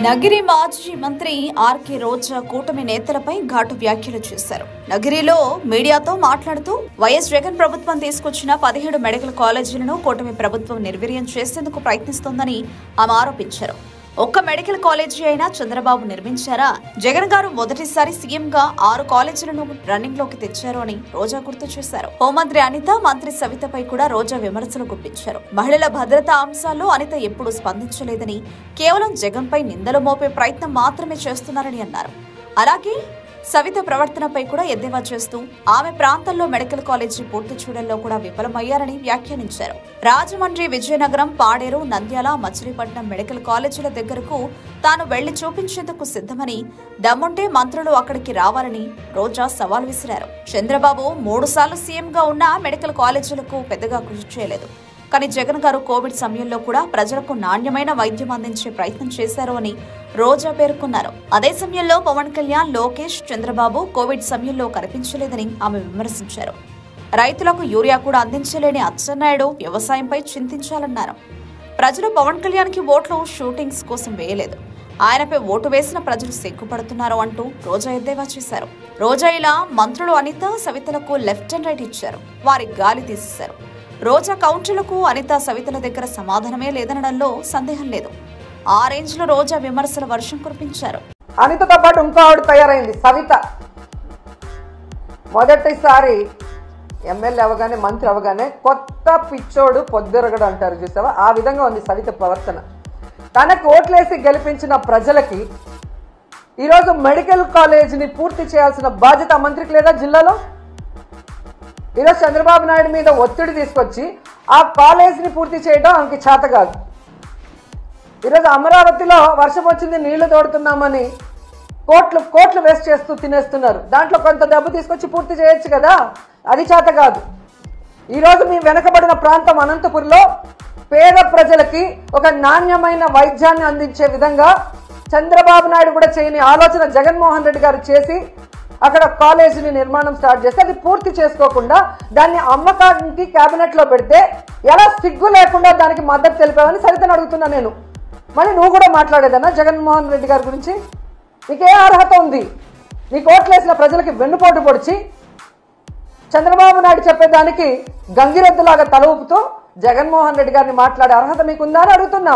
నగిరి మాజీ మంత్రి ఆర్కే రోజా కూటమి నేతలపై ఘాటు వ్యాఖ్యలు చేశారు. నగిరిలో మీడియాతో మాట్లాడుతూ వైఎస్ జగన్ ప్రభుత్వం తీసుకొచ్చిన 17 మెడికల్ కాలేజీలను కూటమి ప్రభుత్వం నిర్వీర్యం చేసేందుకు ప్రయత్నిస్తోందని ఆమె ఆరోపించారు. ఒక్క మెడికల్ కాలేజీ అయినా చంద్రబాబు నిర్మించారా? జగన్ గారు మొదటిసారి సీఎంగా 6 కాలేజీలను రన్నింగ్ లోకి తెచ్చారు అని రోజా గుర్తు చేశారు. హోంమంత్రి అనిత, మంత్రి సవితపై కూడా రోజా విమర్శలు గుప్పించారు. మహిళల భద్రతా అంశాల్లో అనిత ఎప్పుడూ స్పందించలేదని, కేవలం జగన్ పై నిందలు మోపే ప్రయత్నం మాత్రమే చేస్తున్నారని అన్నారు. అలాగే సవిత ప్రవర్తనపై కూడా ఎద్దేవా చేస్తూ ఆమె ప్రాంతంలో మెడికల్ కాలేజీ పూర్తి చేయడంలో కూడా విఫలమయ్యారని వ్యాఖ్యానించారు. రాజమండ్రి, విజయనగరం, పాడేరు, నంద్యాల, మచిలీపట్నం మెడికల్ కాలేజీల దగ్గరకు తాను వెళ్లి చూపించేందుకు సిద్ధమని, దమ్ముంటే మంత్రులు అక్కడికి రావాలని రోజా సవాల్ విసిరారు. చంద్రబాబు 3 సార్లు సీఎంగా ఉన్న మెడికల్ కాలేజీలకు పెద్దగా కృషి చేయలేదు. కానీ జగన్ గారు కోవిడ్ సమయంలో కూడా ప్రజలకు నాణ్యమైన వైద్యం అందించే ప్రయత్నం చేశారు అని రోజా పేర్కొన్నారు. అదే సమయంలో పవన్ కళ్యాణ్, లోకేష్, చంద్రబాబు కోవిడ్ సమయంలో కనిపించలేదని ఆమె విమర్శించారు. రైతులకు యూరియా కూడా అందించలేని అచ్చెన్నాయుడు వ్యవసాయంపై చింతించాలన్నారు. ప్రజలు పవన్ కళ్యాణ్ కి ఓట్లు షూటింగ్స్ కోసం వేయలేదు. ఆయనపై ఓటు వేసిన ప్రజలు సిగ్గుపడుతున్నారు అంటూ రోజా ఎద్దేవా చేశారు. రోజా ఇలా మంత్రులు అనిత, సవితలకు లెఫ్ట్ అండ్ రైట్ ఇచ్చారు. వారి గాలి తీసేశారు. రోజా కౌంటర్లకు అనిత, సవితల దగ్గర సమాధానమే లేదనడంలో సందేహం లేదు. ఆ రేంజ్ లో రోజా విమర్శల వర్షం కురిపించారు. అనితతో పాటు ఇంకో ఆవిడ తయారైంది, సవిత. మొదటిసారి ఎమ్మెల్యే అవగానే, మంత్రి అవగానే కొత్త పిచ్చోడు పొద్దురగడు అంటారు చూసావా, ఆ విధంగా ఉంది సవిత ప్రవర్తన. తనకు ఓట్లేసి గెలిపించిన ప్రజలకి ఈరోజు మెడికల్ కాలేజీని పూర్తి చేయాల్సిన బాధ్యత మంత్రికి లేదా జిల్లాలో? ఈరోజు చంద్రబాబు నాయుడు మీద ఒత్తిడి తీసుకొచ్చి ఆ కాలేజీని పూర్తి చేయడం ఆమెకి చేత కాదు. ఈరోజు అమరావతిలో వర్షం వచ్చింది, నీళ్లు తోడుతున్నామని కోట్లు వేస్ట్ చేస్తూ తినేస్తున్నారు. దాంట్లో కొంత డబ్బు తీసుకొచ్చి పూర్తి చేయొచ్చు కదా, అది చేత కాదు. ఈరోజు మీ వెనకబడిన ప్రాంతం అనంతపురంలో పేద ప్రజలకి ఒక నాణ్యమైన వైద్యాన్ని అందించే విధంగా చంద్రబాబు నాయుడు కూడా చేయని ఆలోచన జగన్మోహన్ రెడ్డి గారు చేసి అక్కడ కాలేజీని నిర్మాణం స్టార్ట్ చేస్తే అది పూర్తి చేసుకోకుండా దాన్ని అమ్మకానికి క్యాబినెట్లో పెడితే ఎలా సిగ్గు లేకుండా దానికి మద్దతు తెలిపావని సరితను అడుగుతున్నా నేను. మళ్ళీ నువ్వు కూడా మాట్లాడేదన్నా జగన్మోహన్ రెడ్డి గారి గురించి? నీకే అర్హత ఉంది? నీకు ఓట్లేసిన ప్రజలకి వెన్నుపోటు పొడిచి చంద్రబాబు నాయుడు చెప్పేదానికి గంగిరెద్దులాగా తల ఊపుతూ జగన్మోహన్ రెడ్డి గారిని మాట్లాడే అర్హత మీకుందా అని అడుగుతున్నా.